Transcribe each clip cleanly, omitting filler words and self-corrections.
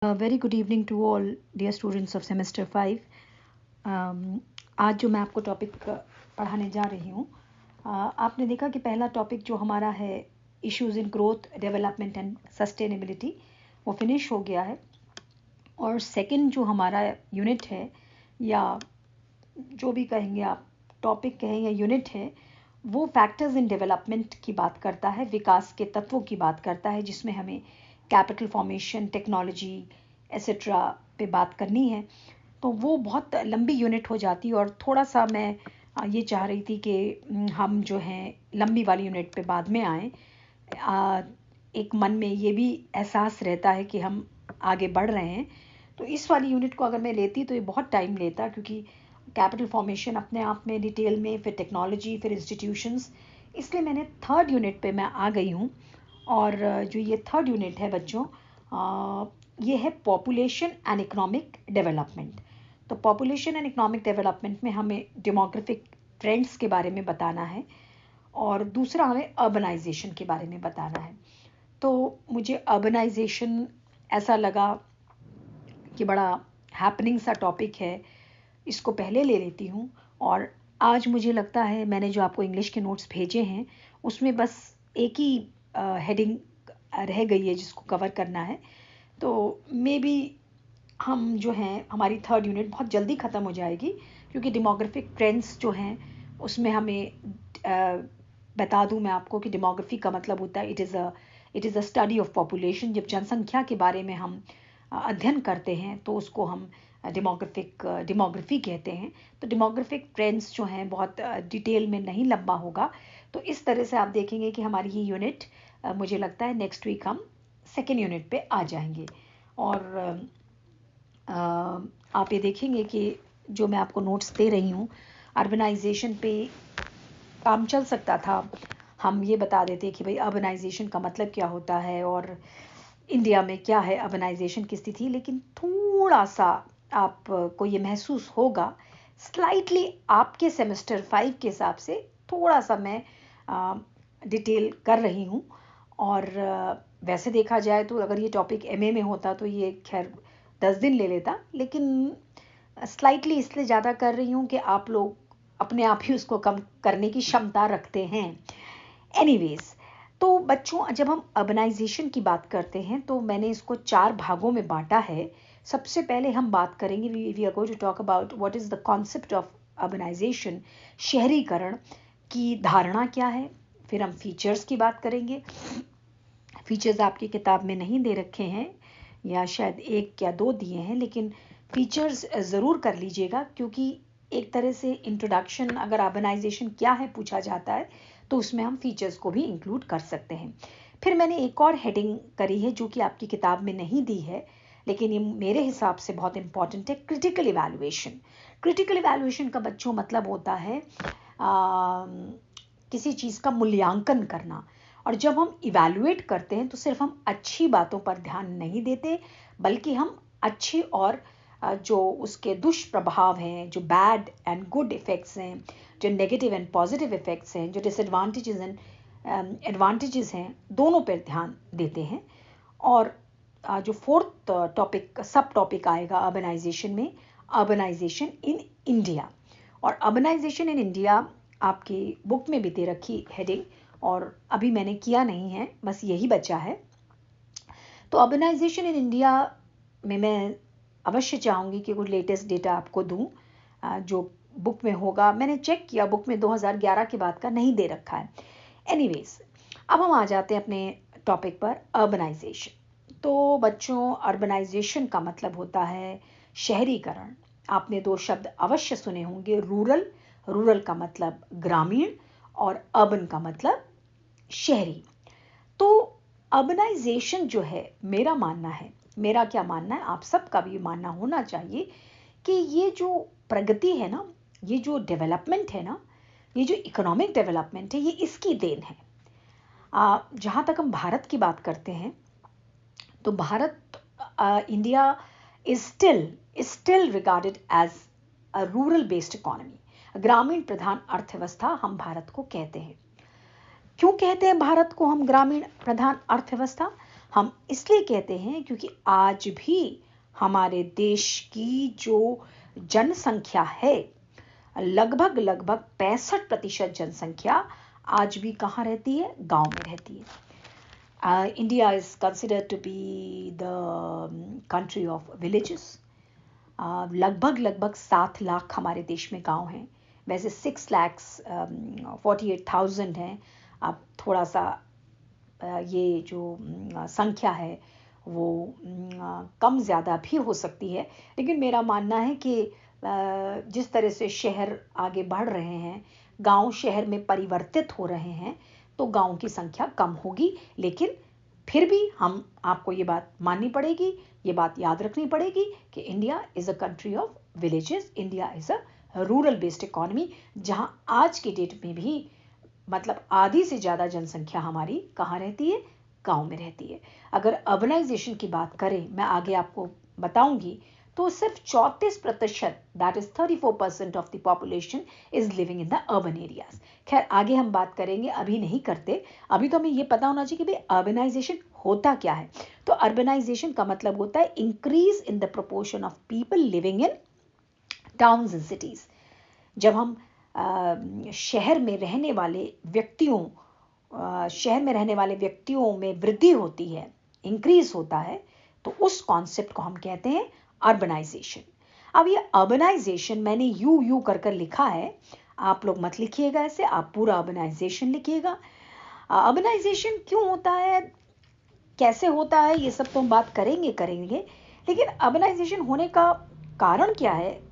Very good evening to all dear students of semester 5। आज जो मैं आपको टॉपिक पढ़ाने जा रही हूँ, आपने देखा कि पहला टॉपिक जो हमारा है issues in growth, development and sustainability, वो फिनिश हो गया है। और सेकंड जो हमारा यूनिट है, या जो भी कहेंगे आप, टॉपिक कहें या यूनिट है, वो फैक्टर्स इन डेवलपमेंट की बात करता है, विकास के तत्वों की बात करता है, जिसमें हमें कैपिटल फॉर्मेशन, टेक्नोलॉजी एसेट्रा पे बात करनी है। तो वो बहुत लंबी यूनिट हो जाती, और थोड़ा सा मैं ये चाह रही थी कि हम जो हैं लंबी वाली यूनिट पे बाद में आएँ। एक मन में ये भी एहसास रहता है कि हम आगे बढ़ रहे हैं। तो इस वाली यूनिट को अगर मैं लेती तो ये बहुत टाइम लेता, क्योंकि कैपिटल फॉर्मेशन अपने आप में डिटेल में, फिर टेक्नोलॉजी, फिर इंस्टीट्यूशंस, इसलिए मैंने थर्ड यूनिट पे मैं आ गई हूँ। और जो ये थर्ड यूनिट है बच्चों, ये है पॉपुलेशन एंड इकोनॉमिक डेवलपमेंट। तो पॉपुलेशन एंड इकोनॉमिक डेवलपमेंट में हमें डेमोग्राफिक ट्रेंड्स के बारे में बताना है, और दूसरा हमें अर्बनाइजेशन के बारे में बताना है। तो मुझे अर्बनाइजेशन ऐसा लगा कि बड़ा हैपनिंग सा टॉपिक है, इसको पहले ले लेती हूँ। और आज मुझे लगता है मैंने जो आपको इंग्लिश के नोट्स भेजे हैं उसमें बस एक ही हेडिंग रह गई है जिसको कवर करना है। तो मे बी हम जो हैं, हमारी थर्ड यूनिट बहुत जल्दी ख़त्म हो जाएगी, क्योंकि डेमोग्राफिक ट्रेंड्स जो हैं उसमें हमें बता दूं मैं आपको कि डेमोग्राफी का मतलब होता है it is a study of population. जब जनसंख्या के बारे में हम अध्ययन करते हैं तो उसको हम डेमोग्राफी कहते हैं। तो डेमोग्राफिक ट्रेंड्स जो हैं बहुत डिटेल में नहीं लंबा होगा। तो इस तरह से आप देखेंगे कि हमारी ये यूनिट, मुझे लगता है नेक्स्ट वीक हम सेकेंड यूनिट पे आ जाएंगे। और आप ये देखेंगे कि जो मैं आपको नोट्स दे रही हूँ, अर्बनाइजेशन पे काम चल सकता था। हम ये बता देते कि भाई अर्बनाइजेशन का मतलब क्या होता है और इंडिया में क्या है अर्बनाइजेशन की स्थिति, लेकिन थोड़ा सा आपको ये महसूस होगा स्लाइटली आपके सेमेस्टर 5 के हिसाब से, थोड़ा सा मैं डिटेल कर रही हूँ। और वैसे देखा जाए तो अगर ये टॉपिक एमए में होता तो ये खैर 10 दिन ले लेता, लेकिन स्लाइटली इसलिए ज़्यादा कर रही हूँ कि आप लोग अपने आप ही उसको कम करने की क्षमता रखते हैं। एनीवेज, तो बच्चों जब हम अर्बनाइजेशन की बात करते हैं तो मैंने इसको 4 भागों में बांटा है। सबसे पहले हम बात करेंगे, we are going to talk about what is the concept of urbanisation, शहरीकरण की धारणा क्या है। फिर हम फीचर्स की बात करेंगे। फीचर्स आपकी किताब में नहीं दे रखे हैं, या शायद 1 या 2 दिए हैं, लेकिन फीचर्स ज़रूर कर लीजिएगा, क्योंकि एक तरह से इंट्रोडक्शन, अगर अर्बनाइजेशन क्या है पूछा जाता है तो उसमें हम फीचर्स को भी इंक्लूड कर सकते हैं। फिर मैंने एक और हेडिंग करी है जो कि आपकी किताब में नहीं दी है, लेकिन ये मेरे हिसाब से बहुत इंपॉर्टेंट है, क्रिटिकल इवैल्यूएशन। क्रिटिकल इवैल्यूएशन का बच्चों मतलब होता है किसी चीज़ का मूल्यांकन करना। और जब हम इवैल्यूएट करते हैं तो सिर्फ हम अच्छी बातों पर ध्यान नहीं देते, बल्कि हम अच्छे और जो उसके दुष्प्रभाव हैं, जो बैड एंड गुड इफ़ेक्ट्स हैं, जो नेगेटिव एंड पॉजिटिव इफ़ेक्ट्स हैं, जो डिसएडवांटेजेस एंड एडवांटेजेस हैं, दोनों पर ध्यान देते हैं। और जो फोर्थ टॉपिक, सब टॉपिक आएगा अर्बनाइजेशन में, अर्बनाइजेशन इन इंडिया। और अर्बनाइजेशन इन इंडिया आपकी बुक में भी दे रखी हेडिंग, और अभी मैंने किया नहीं है, बस यही बचा है। तो अर्बनाइजेशन इन इंडिया में मैं अवश्य चाहूँगी कि कुछ लेटेस्ट डेटा आपको दूँ जो बुक में होगा। मैंने चेक किया, बुक में 2011 के बाद का नहीं दे रखा है। एनीवेज, अब हम आ जाते हैं अपने टॉपिक पर, अर्बनाइजेशन। तो बच्चों, अर्बनाइजेशन का मतलब होता है शहरीकरण। आपने 2 शब्द अवश्य सुने होंगे, रूरल, रूरल का मतलब ग्रामीण, और अर्बन का मतलब शहरी। तो अर्बनाइजेशन जो है, मेरा मानना है, मेरा क्या मानना है, आप सबका भी मानना होना चाहिए कि ये जो प्रगति है ना, ये जो डेवलपमेंट है ना, ये जो इकोनॉमिक डेवलपमेंट है, ये इसकी देन है। जहाँ तक हम भारत की बात करते हैं तो Bharat, India is still regarded as a rural based economy, ग्रामीण प्रधान अर्थव्यवस्था हम भारत को कहते हैं। क्यों कहते हैं भारत को हम ग्रामीण प्रधान अर्थव्यवस्था? हम इसलिए कहते हैं क्योंकि आज भी हमारे देश की जो जनसंख्या है, लगभग 65% जनसंख्या आज भी कहाँ रहती है? गांव में रहती है। India is considered to be the country of villages. लगभग 7 लाख हमारे देश में गांव हैं। वैसे 6,48,000 हैं। अब थोड़ा सा ये जो संख्या है वो कम ज़्यादा भी हो सकती है, लेकिन मेरा मानना है कि जिस तरह से शहर आगे बढ़ रहे हैं, गांव शहर में परिवर्तित हो रहे हैं, तो गांव की संख्या कम होगी। लेकिन फिर भी हम आपको ये बात माननी पड़ेगी, ये बात याद रखनी पड़ेगी कि India is a country of villages, India is a rural based economy, जहां आज की डेट में भी मतलब आधी से ज़्यादा जनसंख्या हमारी कहाँ रहती है? गांव में रहती है। अगर अर्बनाइजेशन की बात करें, मैं आगे आपको बताऊंगी, तो सिर्फ 34%, that is 34% of the population is living in the urban areas. खैर आगे हम बात करेंगे, अभी नहीं करते। अभी तो हमें ये पता होना चाहिए कि भाई अर्बनाइजेशन होता क्या है। तो अर्बनाइजेशन का मतलब होता है increase in the proportion of people living in towns and cities. जब हम शहर में रहने वाले व्यक्तियों में वृद्धि होती है, इंक्रीज होता है, तो उस कॉन्सेप्ट को हम कहते हैं अर्बनाइजेशन। अब ये अर्बनाइजेशन मैंने यू कर लिखा है, आप लोग मत लिखिएगा ऐसे, आप पूरा अर्बनाइजेशन लिखिएगा। अर्बनाइजेशन क्यों होता है, कैसे होता है, ये सब तो हम बात करेंगे, लेकिन अर्बनाइजेशन होने का कारण क्या है?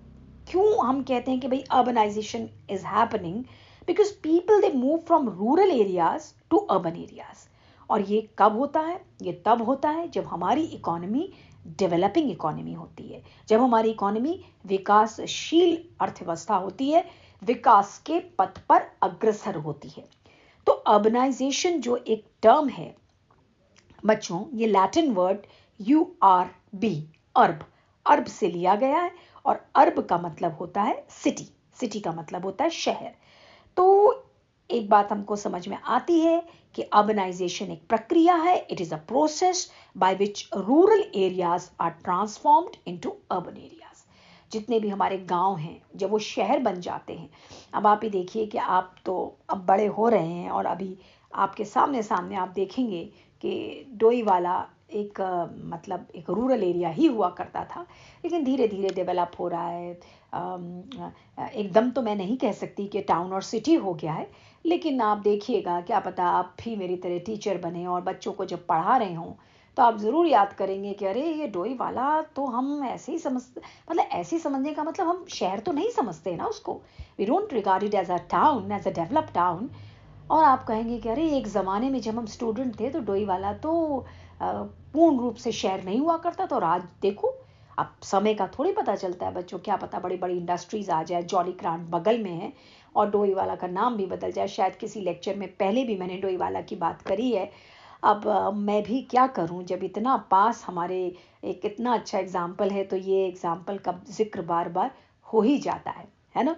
क्यों हम कहते हैं कि भाई urbanisation is happening? Because people they move from rural areas to urban areas. और ये कब होता है? ये तब होता है जब हमारी इकोनॉमी डेवलपिंग इकोनॉमी होती है, जब हमारी इकोनॉमी विकासशील अर्थव्यवस्था होती है, विकास के पथ पर अग्रसर होती है। तो अर्बनाइजेशन जो एक टर्म है बच्चों, ये लैटिन वर्ड URB, अर्ब से लिया गया है, और अर्ब का मतलब होता है सिटी, सिटी का मतलब होता है शहर। तो एक बात हमको समझ में आती है कि अर्बनाइजेशन एक प्रक्रिया है, it is a process by which rural areas are transformed into urban areas. जितने भी हमारे गांव हैं, जब वो शहर बन जाते हैं, अब आप ही देखिए कि आप तो अब बड़े हो रहे हैं, और अभी आपके सामने आप देखेंगे कि डोईवाला एक मतलब एक रूरल एरिया ही हुआ करता था, लेकिन धीरे धीरे डेवलप हो रहा है। एकदम तो मैं नहीं कह सकती कि टाउन और सिटी हो गया है, लेकिन आप देखिएगा, क्या पता आप भी मेरी तरह टीचर बने और बच्चों को जब पढ़ा रहे हों, तो आप ज़रूर याद करेंगे कि अरे ये डोईवाला तो हम ऐसे ही मतलब ऐसे समझने का मतलब हम शहर तो नहीं समझते ना उसको, we don't regard it as a town, as a developed town. और आप कहेंगे कि अरे एक ज़माने में जब हम स्टूडेंट थे तो डोईवाला तो पूर्ण रूप से शहर नहीं हुआ करता था, और आज देखो, अब समय का थोड़ी पता चलता है बच्चों, क्या पता बड़ी बड़ी इंडस्ट्रीज आ जाए, जॉली ग्रांट बगल में है और डोईवाला का नाम भी बदल जाए। शायद किसी लेक्चर में पहले भी मैंने डोईवाला की बात करी है। अब मैं भी क्या करूं, जब इतना पास हमारे एक इतना अच्छा एग्जाम्पल है, तो ये एग्जाम्पल का जिक्र बार बार हो ही जाता है ना।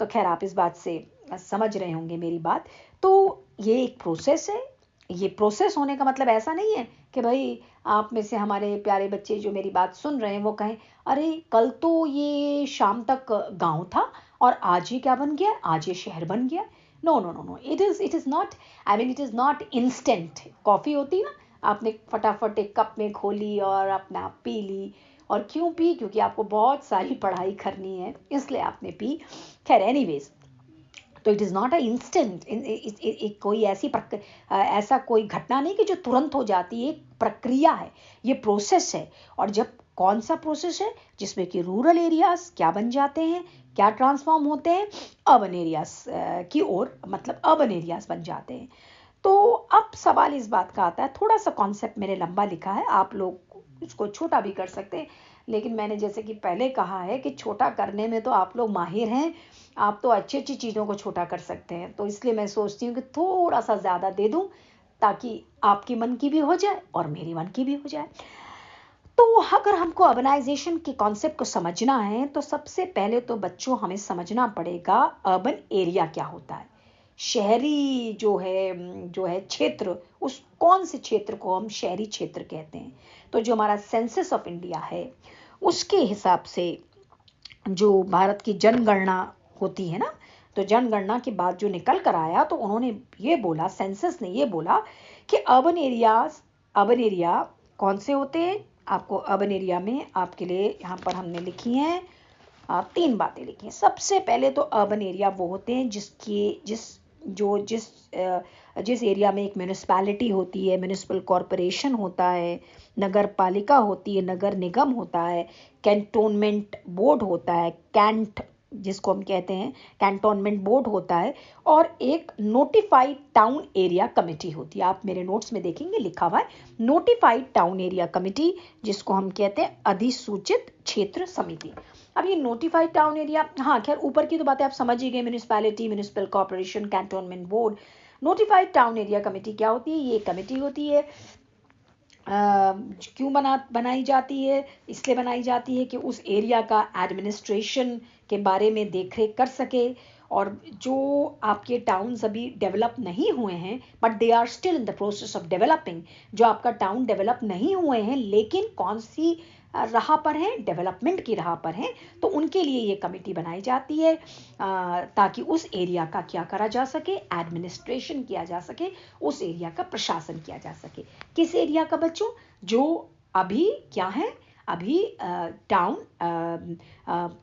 तो खैर आप इस बात से समझ रहे होंगे मेरी बात। तो ये एक प्रोसेस है। ये प्रोसेस होने का मतलब ऐसा नहीं है कि भाई आप में से हमारे प्यारे बच्चे जो मेरी बात सुन रहे हैं वो कहें अरे कल तो ये शाम तक गांव था और आज ये क्या बन गया, आज ये शहर बन गया। No no no no, it is not, I mean it is not instant. Coffee होती है ना, आपने फटाफट एक कप में खोली और अपने आप पी ली, और क्यों पी? क्योंकि आपको बहुत सारी पढ़ाई करनी है, इसलिए आपने पी। खैर एनीवेज, तो it is not a instant, कोई ऐसा कोई घटना नहीं कि जो तुरंत हो जाती है, एक प्रक्रिया है, ये प्रोसेस है। और जब कौन सा प्रोसेस है? जिसमें कि रूरल एरियाज क्या बन जाते हैं, क्या ट्रांसफॉर्म होते हैं अर्बन एरियाज की ओर, मतलब अर्बन एरियाज बन जाते हैं। तो अब सवाल इस बात का आता है, थोड़ा सा कॉन्सेप्ट मैंने लंबा लिखा है, आप लोग इसको छोटा भी कर सकते हैं, लेकिन मैंने जैसे कि पहले कहा है कि छोटा करने में तो आप लोग माहिर हैं, आप तो अच्छी अच्छी चीज़ों को छोटा कर सकते हैं। तो इसलिए मैं सोचती हूँ कि थोड़ा सा ज़्यादा दे दूँ, ताकि आपकी मन की भी हो जाए और मेरी मन की भी हो जाए। तो अगर हमको अर्बनाइजेशन के कॉन्सेप्ट को समझना है, तो सबसे पहले तो बच्चों हमें समझना पड़ेगा अर्बन एरिया क्या होता है। शहरी जो है क्षेत्र, उस कौन से क्षेत्र को हम शहरी क्षेत्र कहते हैं। तो जो हमारा सेंसस ऑफ इंडिया है उसके हिसाब से जो भारत की जनगणना होती है ना, तो जनगणना के बाद जो निकल कर आया तो उन्होंने ये बोला, सेंसस ने ये बोला कि अर्बन एरिया कौन से होते हैं। आपको अर्बन एरिया में आपके लिए यहाँ पर हमने लिखी हैं 3 बातें लिखी हैं। सबसे पहले तो अर्बन एरिया वो होते हैं जिस एरिया में एक म्यूनिसपैलिटी होती है, म्यूनिसिपल कॉरपोरेशन होता है, नगर पालिका होती है, नगर निगम होता है, कैंटोनमेंट बोर्ड होता है, कैंट जिसको हम कहते हैं, कैंटोनमेंट बोर्ड होता है, और एक नोटिफाइड टाउन एरिया कमेटी होती है। आप मेरे नोट्स में देखेंगे लिखा हुआ है नोटिफाइड टाउन एरिया कमेटी, जिसको हम कहते हैं अधिसूचित क्षेत्र समिति। अब ये नोटिफाइड टाउन एरिया, हाँ खैर ऊपर की तो बातें आप समझ ही गए, municipality, municipal corporation, cantonment board. Notified town area committee क्या होती है? ये कमेटी होती है, क्यों बनाई जाती है? इसलिए बनाई जाती है कि उस एरिया का एडमिनिस्ट्रेशन के बारे में देखरेख कर सके, और जो आपके टाउन्स अभी डेवलप नहीं हुए हैं but they are still in the process of developing, जो आपका टाउन डेवलप नहीं हुए हैं लेकिन कौन सी राह पर हैं, डेवलपमेंट की राह पर हैं, तो उनके लिए ये कमेटी बनाई जाती है ताकि उस एरिया का क्या करा जा सके, एडमिनिस्ट्रेशन किया जा सके, उस एरिया का प्रशासन किया जा सके। किस एरिया का बच्चों? जो अभी क्या है, अभी टाउन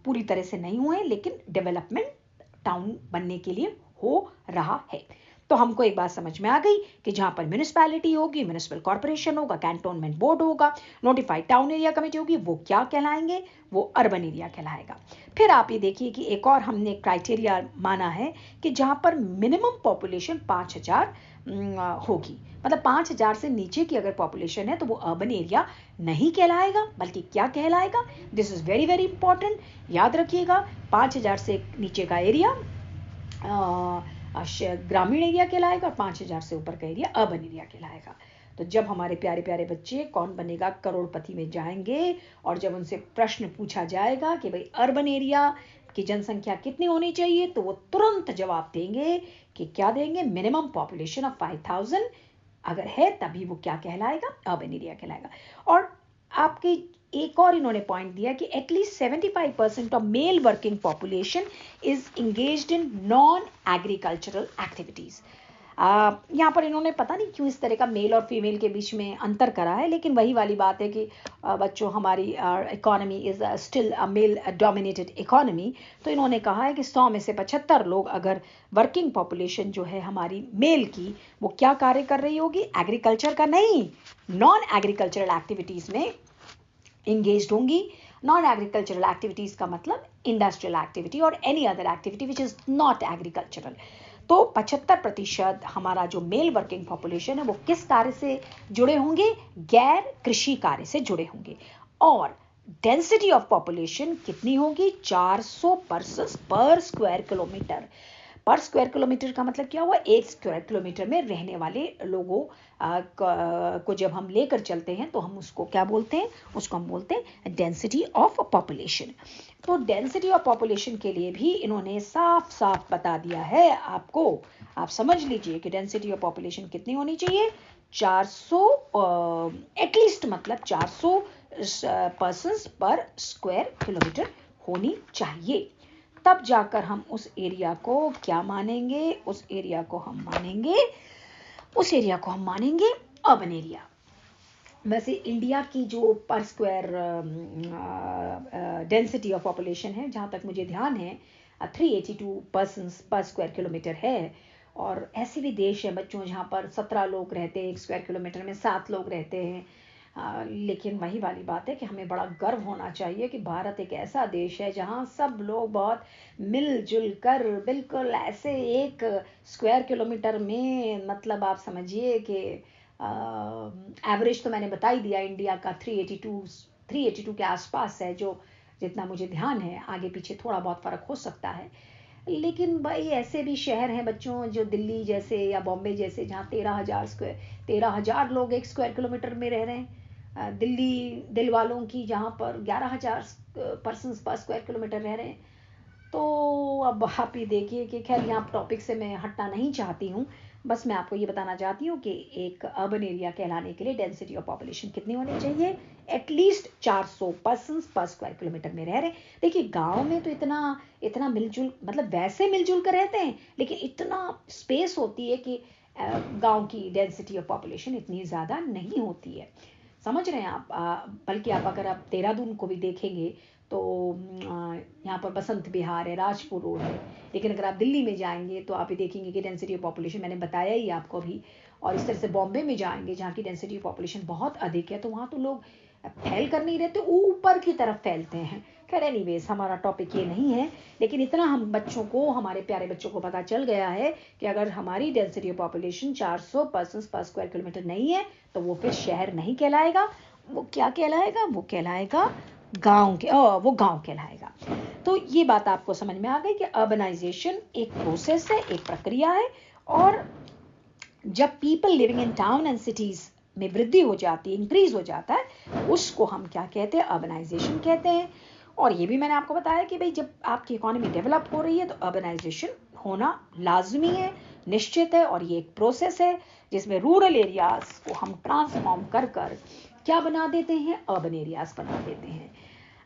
पूरी तरह से नहीं हुए लेकिन डेवलपमेंट टाउन बनने के लिए हो रहा है। तो हमको एक बात समझ में आ गई कि जहां पर म्यूनिसपैलिटी होगी, म्यूनिसिपल कॉर्पोरेशन होगा, कैंटोनमेंट बोर्ड होगा, नोटिफाइड टाउन एरिया कमेटी होगी, वो क्या कहलाएंगे? वो अर्बन एरिया कहलाएगा। फिर आप ये देखिए कि एक और हमने क्राइटेरिया माना है कि जहां पर मिनिमम पॉपुलेशन 5000 होगी, मतलब 5000 से नीचे की अगर पॉपुलेशन है तो वो अर्बन एरिया नहीं कहलाएगा, बल्कि क्या कहलाएगा? This is very very important, याद रखिएगा। 5000 से नीचे का एरिया ग्रामीण एरिया कहलाएगा, और 5000 से ऊपर का एरिया अर्बन एरिया कहलाएगा। तो जब हमारे प्यारे प्यारे बच्चे कौन बनेगा करोड़पति में जाएंगे, और जब उनसे प्रश्न पूछा जाएगा कि भाई अर्बन एरिया की जनसंख्या कितनी होनी चाहिए, तो वो तुरंत जवाब देंगे कि क्या देंगे? मिनिमम पॉपुलेशन ऑफ 5000 अगर है तभी वो क्या कहलाएगा? अर्बन एरिया कहलाएगा। और आपके एक और इन्होंने पॉइंट दिया कि at least 75% of male working population is engaged in non agricultural activities. यहाँ पर इन्होंने पता नहीं क्यों इस तरह का मेल और फीमेल के बीच में अंतर करा है, लेकिन वही वाली बात है कि बच्चों हमारी economy is still a male dominated economy. तो इन्होंने कहा है कि 100 में से 75 लोग अगर वर्किंग पॉपुलेशन जो है हमारी मेल की, वो क्या कार्य कर रही होगी? एग्रीकल्चर का नहीं, नॉन एग्रीकल्चरल एक्टिविटीज में इंगेज्ड होंगी। नॉन एग्रीकल्चरल एक्टिविटीज का मतलब इंडस्ट्रियल एक्टिविटी और any other activity which is not agricultural. तो 75% हमारा जो मेल वर्किंग पॉपुलेशन है वो किस कार्य से जुड़े होंगे? गैर कृषि कार्य से जुड़े होंगे। और डेंसिटी ऑफ पॉपुलेशन कितनी होगी? 400 पर्सन्स पर स्क्वायर किलोमीटर। पर स्क्वायर किलोमीटर का मतलब क्या हुआ? 1 स्क्वायर किलोमीटर में रहने वाले लोगों को जब हम लेकर चलते हैं तो हम उसको क्या बोलते हैं? उसको हम बोलते हैं डेंसिटी ऑफ पॉपुलेशन। तो डेंसिटी ऑफ पॉपुलेशन के लिए भी इन्होंने साफ साफ बता दिया है आपको। आप समझ लीजिए कि डेंसिटी ऑफ पॉपुलेशन कितनी होनी चाहिए? 400 एटलीस्ट, मतलब 400 पर्सन्स पर स्क्वायर किलोमीटर होनी चाहिए। तब जाकर हम उस एरिया को क्या मानेंगे? उस एरिया को हम मानेंगे अर्बन एरिया। वैसे इंडिया की जो पर स्क्वायर डेंसिटी ऑफ पॉपुलेशन है, जहाँ तक मुझे ध्यान है 382 पर्सन्स पर स्क्वायर किलोमीटर है। और ऐसे भी देश हैं बच्चों जहाँ पर 17 लोग रहते हैं, 1 स्क्वायर किलोमीटर में 7 लोग रहते हैं। लेकिन वही वाली बात है कि हमें बड़ा गर्व होना चाहिए कि भारत एक ऐसा देश है जहाँ सब लोग बहुत मिलजुल कर बिल्कुल ऐसे 1 स्क्वायर किलोमीटर में, मतलब आप समझिए कि एवरेज तो मैंने बता ही दिया इंडिया का 382 के आसपास है, जो जितना मुझे ध्यान है। आगे पीछे थोड़ा बहुत फ़र्क हो सकता है, लेकिन भाई ऐसे भी शहर हैं बच्चों जो दिल्ली जैसे या बॉम्बे जैसे, जहाँ 13,000 लोग 1 स्क्वायर किलोमीटर में रह रहे हैं। दिल वालों की जहाँ पर 11,000 पर्सन्स पर स्क्वायर किलोमीटर रह रहे हैं। तो अब आप ये देखिए कि खैर यहाँ टॉपिक से मैं हटना नहीं चाहती हूँ, बस मैं आपको ये बताना चाहती हूँ कि एक अर्बन एरिया कहलाने के लिए डेंसिटी ऑफ पॉपुलेशन कितनी होनी चाहिए, एटलीस्ट 400 पर्सन पर स्क्वायर किलोमीटर में रह रहे। देखिए गांव में तो इतना इतना मिलजुल, मतलब वैसे मिलजुल कर रहते हैं, लेकिन इतना स्पेस होती है कि गांव की डेंसिटी ऑफ पॉपुलेशन इतनी ज़्यादा नहीं होती है, समझ रहे हैं आप। बल्कि आप अगर आप देहरादून को भी देखेंगे तो यहाँ पर बसंत विहार है, राजपुर रोड है, लेकिन अगर आप दिल्ली में जाएंगे तो आप ये देखेंगे कि डेंसिटी ऑफ पॉपुलेशन मैंने बताया ही आपको अभी, और इस तरह से बॉम्बे में जाएंगे जहाँ की डेंसिटी ऑफ पॉपुलेशन बहुत अधिक है, तो वहाँ तो लोग फैल कर नहीं रहते, ऊपर की तरफ फैलते हैं। खैर एनीवेज हमारा टॉपिक ये नहीं है, लेकिन इतना हम बच्चों को, हमारे प्यारे बच्चों को पता चल गया है कि अगर हमारी डेंसिटी ऑफ पॉपुलेशन 400 पर्सन पर स्क्वायर किलोमीटर नहीं है तो वो फिर शहर नहीं कहलाएगा, वो क्या कहलाएगा, वो कहलाएगा गांव के, वो गांव कहलाएगा। तो ये बात आपको समझ में आ गई कि अर्बनाइजेशन एक प्रोसेस है, एक प्रक्रिया है, और जब people living in town and cities में वृद्धि हो जाती है, इंक्रीज हो जाता है, उसको हम क्या कहते हैं, अर्बनाइजेशन कहते हैं। और ये भी मैंने आपको बताया कि भाई जब आपकी इकोनॉमी डेवलप हो रही है तो अर्बनाइजेशन होना लाजमी है, निश्चित है, और ये एक प्रोसेस है जिसमें रूरल एरियाज को हम ट्रांसफॉर्म कर कर क्या बना देते हैं, अर्बन एरियाज बना देते हैं।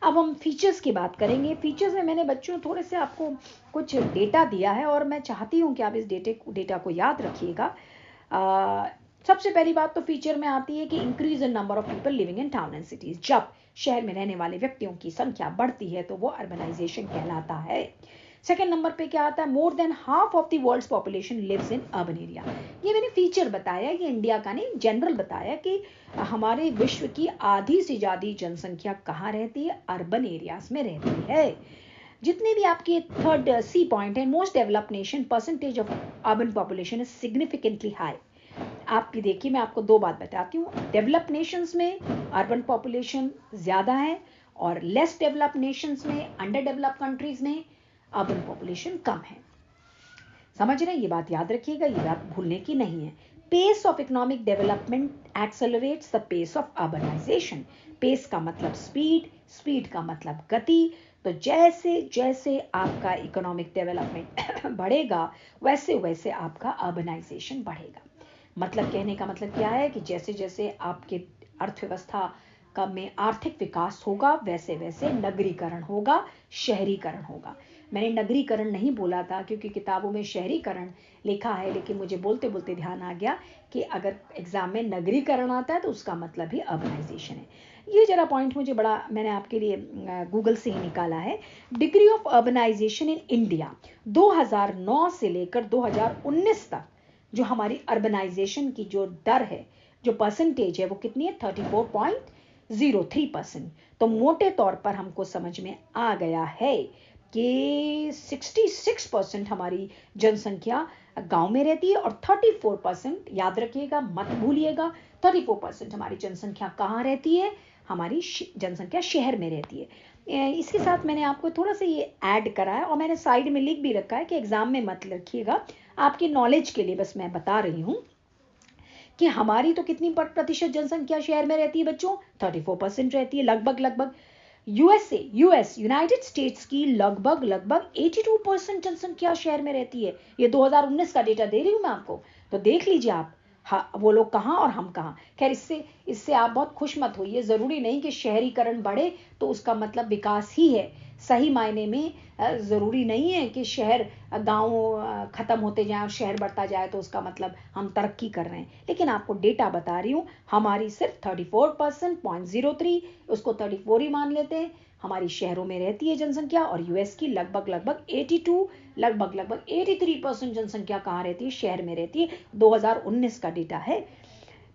अब हम फीचर्स की बात करेंगे। फीचर्स में मैंने बच्चों थोड़े से आपको कुछ डेटा दिया है और मैं चाहती हूँ कि आप इस डेटा को याद रखिएगा। सबसे पहली बात तो फीचर में आती है कि increase in number of people living in town and cities. जब शहर में रहने वाले व्यक्तियों की संख्या बढ़ती है तो वो अर्बनाइजेशन कहलाता है। सेकेंड नंबर पे क्या आता है, more than half of the world's population lives in urban area. ये मैंने फीचर बताया, ये इंडिया का नहीं, जनरल बताया कि हमारे विश्व की आधी से ज्यादा जनसंख्या कहाँ रहती है, अर्बन एरियाज में रहती है। जितने भी आपके थर्ड सी पॉइंट है, most developed nation percentage of urban population is significantly high. आप भी देखिए, मैं आपको दो बात बताती हूँ, डेवलप्ड नेशंस में अर्बन पॉपुलेशन ज़्यादा है और लेस डेवलप्ड नेशंस में, अंडर डेवलप्ड कंट्रीज में अर्बन पॉपुलेशन कम है। समझ रहे हैं, ये बात याद रखिएगा, ये बात भूलने की नहीं है। Pace of economic development accelerates the pace of urbanisation. Pace का मतलब स्पीड, स्पीड का मतलब गति। तो जैसे जैसे आपका इकोनॉमिक डेवलपमेंट बढ़ेगा वैसे वैसे आपका अर्बनाइजेशन बढ़ेगा। मतलब कहने का मतलब क्या है कि जैसे जैसे आपके अर्थव्यवस्था का में आर्थिक विकास होगा वैसे वैसे नगरीकरण होगा, शहरीकरण होगा। मैंने नगरीकरण नहीं बोला था क्योंकि किताबों में शहरीकरण लिखा है, लेकिन मुझे बोलते बोलते ध्यान आ गया कि अगर एग्जाम में नगरीकरण आता है तो उसका मतलब ही अर्बनाइजेशन है। ये जरा पॉइंट मुझे बड़ा, मैंने आपके लिए गूगल से ही निकाला है। Degree of urbanisation in India 2009 से लेकर 2019 तक जो हमारी अर्बनाइजेशन की जो दर है, जो परसेंटेज है, वो कितनी है, 34.03%। तो मोटे तौर पर हमको समझ में आ गया है कि 66% हमारी जनसंख्या गांव में रहती है और 34%, याद रखिएगा मत भूलिएगा, 34% हमारी जनसंख्या कहाँ रहती है, हमारी जनसंख्या शहर में रहती है। इसके साथ मैंने आपको थोड़ा सा ये ऐड करा है और मैंने साइड में लिख भी रखा है कि एग्जाम में मत लिखिएगा, आपकी नॉलेज के लिए बस मैं बता रही हूँ कि हमारी तो कितनी प्रतिशत जनसंख्या शहर में रहती है बच्चों, 34% रहती है लगभग। यूएस यूनाइटेड स्टेट्स की लगभग 82% जनसंख्या शहर में रहती है। ये 2019 का डेटा दे रही हूँ मैं आपको, तो देख लीजिए आप, हाँ वो लोग कहाँ और हम कहाँ। खैर इससे आप बहुत खुश मत होइए, ज़रूरी नहीं कि शहरीकरण बढ़े तो उसका मतलब विकास ही है। सही मायने में ज़रूरी नहीं है कि शहर गांव ख़त्म होते जाए और शहर बढ़ता जाए तो उसका मतलब हम तरक्की कर रहे हैं। लेकिन आपको डेटा बता रही हूँ, हमारी सिर्फ 34%, उसको 34 ही मान लेते हैं, हमारी शहरों में रहती है जनसंख्या, और यूएस की लगभग 82, लगभग 83% जनसंख्या कहाँ रहती है, शहर में रहती है। 2019 का डेटा है।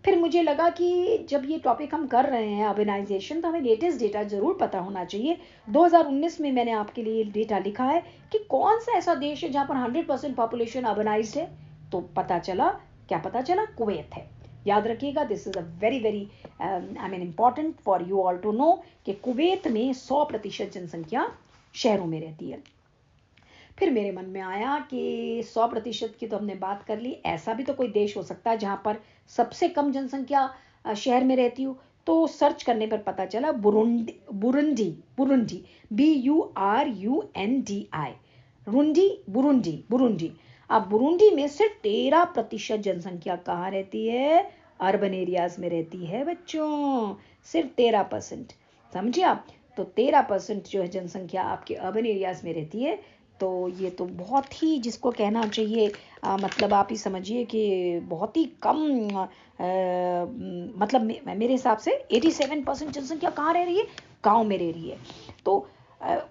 फिर मुझे लगा कि जब ये टॉपिक हम कर रहे हैं अर्बनाइजेशन, तो हमें लेटेस्ट डेटा जरूर पता होना चाहिए। 2019 में मैंने आपके लिए डेटा लिखा है कि कौन सा ऐसा देश है जहां पर 100% पॉपुलेशन अर्बनाइज्ड है। तो पता चला, क्या पता चला, कुवैत है। याद रखिएगा, this is a very very important for you all to know कि कुवैत में 100% जनसंख्या शहरों में रहती है। फिर मेरे मन में आया कि 100% की तो हमने बात कर ली, ऐसा भी तो कोई देश हो सकता है जहां पर सबसे कम जनसंख्या शहर में रहती हो। तो सर्च करने पर पता चला Burundi, Burundi, Burundi, BURUNDI, Burundi, Burundi. अब बुरुंडी में सिर्फ 13% जनसंख्या कहाँ रहती है? अर्बन एरियाज में रहती है बच्चों, सिर्फ 13%। समझिए आप, तो 13% जो है जनसंख्या आपके अर्बन एरियाज में रहती है। तो ये तो बहुत ही, जिसको कहना चाहिए मतलब आप ही समझिए कि बहुत ही कम, मतलब मेरे हिसाब से 87% जनसंख्या कहाँ रह रही है? गांव में रह रही है। तो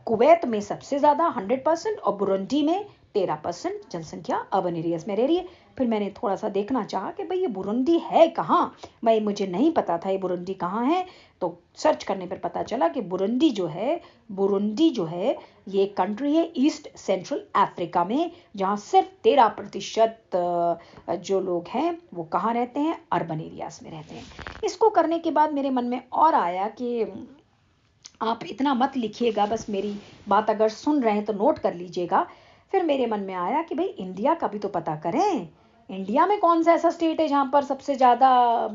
कुवैत में सबसे ज़्यादा 100% और बुरुंडी में 13% जनसंख्या अर्बन एरियाज में रह रही है। फिर मैंने थोड़ा सा देखना चाहा कि भाई ये बुरुंडी है कहाँ, मुझे नहीं पता था ये बुरुंडी कहाँ है। तो सर्च करने पर पता चला कि बुरुंडी जो है ये कंट्री है ईस्ट सेंट्रल अफ्रीका में, जहाँ सिर्फ 13% जो लोग हैं वो कहाँ रहते हैं? अर्बन एरियाज में रहते हैं। इसको करने के बाद मेरे मन में और आया कि आप इतना मत लिखिएगा, बस मेरी बात अगर सुन रहे हैं तो नोट कर लीजिएगा। फिर मेरे मन में आया कि भाई इंडिया का भी तो पता करें, इंडिया में कौन सा ऐसा स्टेट है जहाँ पर सबसे ज़्यादा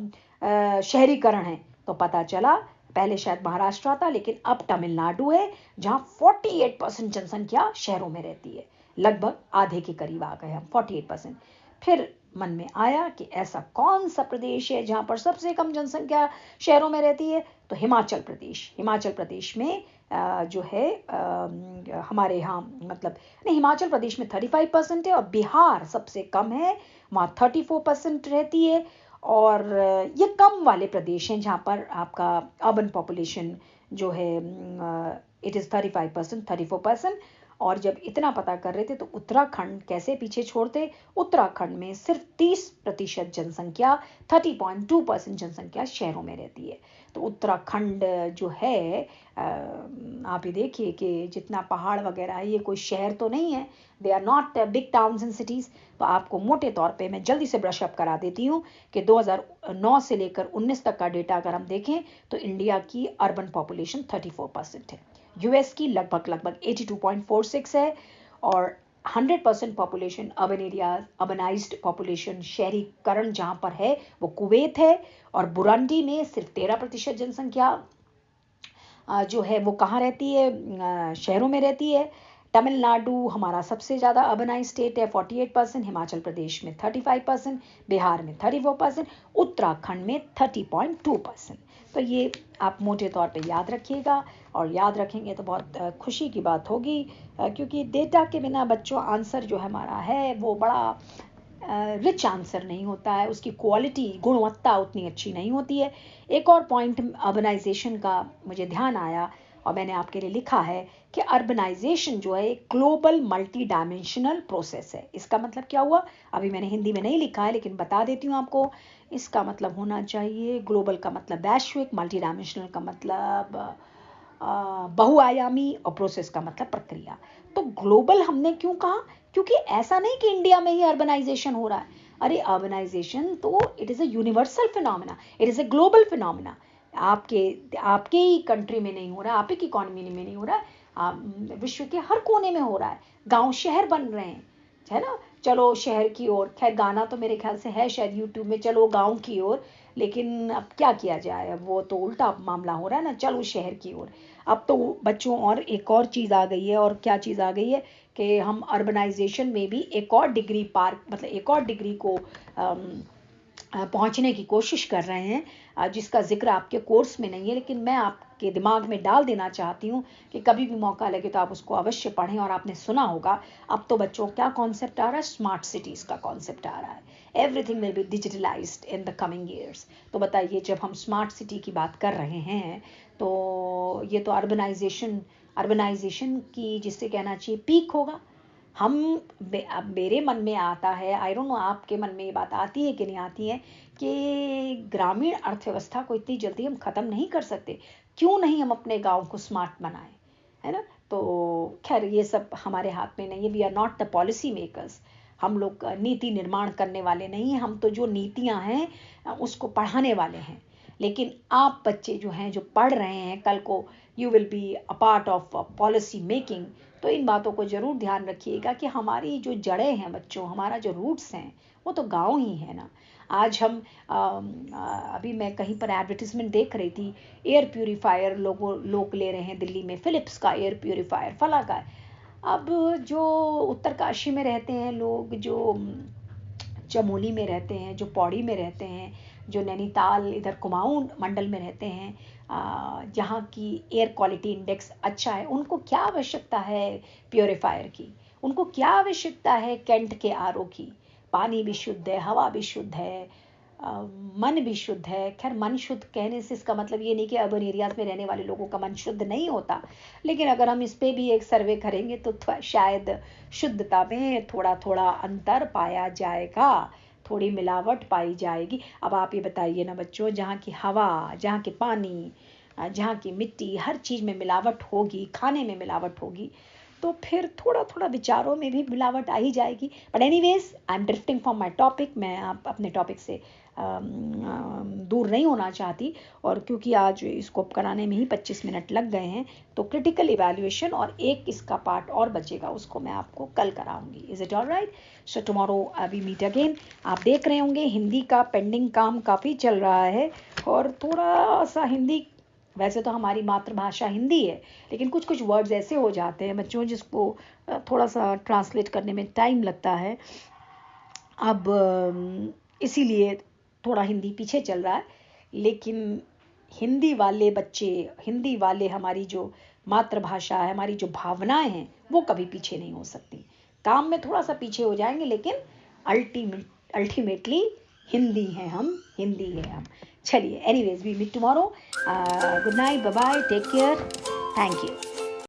शहरीकरण है? तो पता चला पहले शायद महाराष्ट्र था, लेकिन अब तमिलनाडु है, जहाँ 48% जनसंख्या शहरों में रहती है। लगभग आधे के करीब आ गए हम, 48%। फिर मन में आया कि ऐसा कौन सा प्रदेश है जहाँ पर सबसे कम जनसंख्या शहरों में रहती है? तो हिमाचल प्रदेश में जो है हमारे यहाँ, मतलब नहीं, हिमाचल प्रदेश में 35% है और बिहार सबसे कम है, वहाँ 34% रहती है। और ये कम वाले प्रदेश हैं जहाँ पर आपका अर्बन पॉपुलेशन जो है इट इज़ 35%, 34%। और जब इतना पता कर रहे थे तो उत्तराखंड कैसे पीछे छोड़ते? उत्तराखंड में सिर्फ 30% जनसंख्या, 30.2% जनसंख्या शहरों में रहती है। तो उत्तराखंड जो है आप ही देखिए कि जितना पहाड़ वगैरह है, ये कोई शहर तो नहीं है, they are not big towns and cities. तो आपको मोटे तौर पे मैं जल्दी से ब्रश अप करा देती हूँ कि 2009 से लेकर 19 तक का डेटा अगर हम देखें तो इंडिया की अर्बन पॉपुलेशन 34% है, यूएस की लगभग 82.46 है, और 100% population urban area, urbanised population, शहरीकरण जहाँ पर है वो कुवैत है। और बुरुंडी में सिर्फ 13% जनसंख्या जो है वो कहाँ रहती है? शहरों में रहती है। तमिलनाडु हमारा सबसे ज़्यादा अर्बनाइज स्टेट है, 48%, हिमाचल प्रदेश में 35%, बिहार में 34%, उत्तराखंड में 30.2%। तो ये आप मोटे तौर पे याद रखिएगा, और याद रखेंगे तो बहुत खुशी की बात होगी, क्योंकि डेटा के बिना बच्चों आंसर जो हमारा है वो बड़ा रिच आंसर नहीं होता है, उसकी क्वालिटी, गुणवत्ता उतनी अच्छी नहीं होती है। एक और पॉइंट अर्बनाइजेशन का मुझे ध्यान आया और मैंने आपके लिए लिखा है कि अर्बनाइजेशन जो है एक ग्लोबल मल्टी डायमेंशनल प्रोसेस है। इसका मतलब क्या हुआ? अभी मैंने हिंदी में नहीं लिखा है लेकिन बता देती हूँ आपको। इसका मतलब होना चाहिए, ग्लोबल का मतलब वैश्विक, मल्टी डायमेंशनल का मतलब बहुआयामी, और प्रोसेस का मतलब प्रक्रिया। तो ग्लोबल हमने क्यों कहा? क्योंकि ऐसा नहीं कि इंडिया में ही अर्बनाइजेशन हो रहा है। अरे अर्बनाइजेशन तो it is a universal phenomena, it is a global phenomena. आपके ही कंट्री में नहीं हो रहा है, आप ही की इकोनॉमी में नहीं हो रहा है, विश्व के हर कोने में हो रहा है। गांव शहर बन रहे हैं, है ना। चलो शहर की ओर, खैर गाना तो मेरे ख्याल से है शायद यूट्यूब में, चलो गांव की ओर, लेकिन अब क्या किया जाए, अब वो तो उल्टा मामला हो रहा है ना, चलो शहर की ओर। अब तो बच्चों और एक और चीज़ आ गई है, और क्या चीज़ आ गई है कि हम अर्बनाइजेशन में भी एक और डिग्री पार, मतलब एक और डिग्री को पहुंचने की कोशिश कर रहे हैं, जिसका जिक्र आपके कोर्स में नहीं है, लेकिन मैं आपके दिमाग में डाल देना चाहती हूँ कि कभी भी मौका लगे तो आप उसको अवश्य पढ़ें। और आपने सुना होगा, अब तो बच्चों क्या कॉन्सेप्ट आ रहा है? स्मार्ट सिटीज़ का कॉन्सेप्ट आ रहा है। Everything will be digitalised in the coming years. तो बताइए, जब हम स्मार्ट सिटी की बात कर रहे हैं तो ये तो अर्बनाइजेशन की, जिससे कहना चाहिए, पीक होगा। अब मेरे मन में आता है, आई डोंट नो आपके मन में ये बात आती है कि नहीं आती है, कि ग्रामीण अर्थव्यवस्था को इतनी जल्दी हम ख़त्म नहीं कर सकते। क्यों नहीं हम अपने गांव को स्मार्ट बनाएं, है ना। तो खैर ये सब हमारे हाथ में नहीं है, we are not the policy makers. हम लोग नीति निर्माण करने वाले नहीं हैं, हम तो जो नीतियां हैं उसको पढ़ाने वाले हैं। लेकिन आप बच्चे जो हैं, जो पढ़ रहे हैं, कल को you will be a part of policy making. तो इन बातों को ज़रूर ध्यान रखिएगा कि हमारी जो जड़ें हैं बच्चों, हमारा जो रूट्स हैं, वो तो गांव ही है ना। आज हम अभी मैं कहीं पर एडवर्टिजमेंट देख रही थी, एयर प्यूरीफायर लोग ले रहे हैं दिल्ली में, फिलिप्स का एयर प्यूरीफायर, फला का है। अब जो उत्तरकाशी में रहते हैं लोग, जो चमोली में रहते हैं, जो पौड़ी में रहते हैं, जो नैनीताल इधर कुमाऊं मंडल में रहते हैं, जहाँ की एयर क्वालिटी इंडेक्स अच्छा है, उनको क्या आवश्यकता है प्योरीफायर की? उनको क्या आवश्यकता है कैंट के आरओ की? पानी भी शुद्ध है, हवा भी शुद्ध है, मन भी शुद्ध है। खैर, मन शुद्ध कहने से इसका मतलब ये नहीं कि अर्बन एरियाज में रहने वाले लोगों का मन शुद्ध नहीं होता, लेकिन अगर हम इस पे भी एक सर्वे करेंगे तो शायद शुद्धता में थोड़ा थोड़ा अंतर पाया जाएगा, थोड़ी मिलावट पाई जाएगी। अब आप ये बताइए ना बच्चों, जहाँ की हवा, जहाँ के पानी, जहाँ की मिट्टी, हर चीज़ में मिलावट होगी, खाने में मिलावट होगी, तो फिर थोड़ा थोड़ा विचारों में भी मिलावट आ ही जाएगी। But anyways, I am drifting from my topic. मैं आप अपने टॉपिक से दूर नहीं होना चाहती, और क्योंकि आज इसको कराने में ही 25 मिनट लग गए हैं, तो क्रिटिकल इवैल्यूएशन और एक इसका पार्ट और बचेगा, उसको मैं आपको कल कराऊंगी। Is it all right? So tomorrow we meet again. आप देख रहे होंगे हिंदी का पेंडिंग काम काफ़ी चल रहा है, और थोड़ा सा हिंदी, वैसे तो हमारी मातृभाषा हिंदी है, लेकिन कुछ कुछ वर्ड्स ऐसे हो जाते हैं बच्चों जिसको थोड़ा सा ट्रांसलेट करने में टाइम लगता है। अब इसीलिए थोड़ा हिंदी पीछे चल रहा है, लेकिन हिंदी वाले बच्चे, हिंदी वाले, हमारी जो मातृभाषा है, हमारी जो भावनाएं हैं, वो कभी पीछे नहीं हो सकती। काम में थोड़ा सा पीछे हो जाएंगे, लेकिन अल्टीमेटली हिंदी हैं हम, हिंदी है हम। चलिए, anyways, we meet tomorrow. Good night, bye bye, take care, thank you.